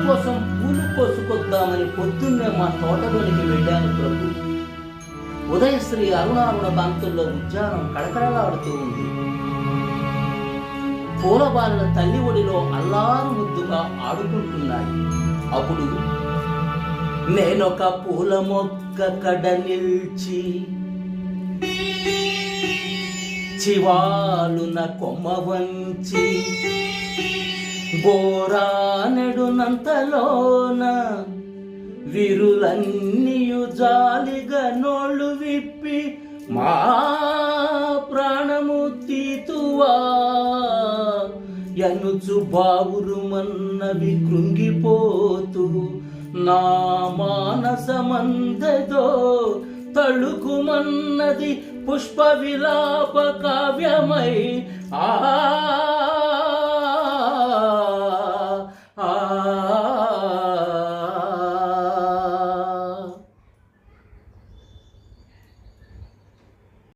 కోసం పూలు కోసుకొద్దామని పొద్దున్నే మా తోటలోనికి వెళ్ళాను ప్రభు. ఉదయశ్రీ అరుణారుణ కాంతుల్లో ఉద్యానం కళకళలాడుతూ ఉంది. పూలబాలల తల్లి ఒడిలో అల్లారు ముద్దుగా ఆడుకుంటున్నాయి. అప్పుడు నేనొక పూల మొక్క కడ నిల్చి చివాలున కొమ్మ వంచి బోరానెడునంతలోన విరులన్నీయు జాలిగా నోళ్ళు విప్పి మా ప్రాణము తీతువా ఎనుచు బావురుమన్నవి కృంగిపోతూ నా మానసమందదో తళుకుమన్నది పుష్ప విలాప కావ్యమై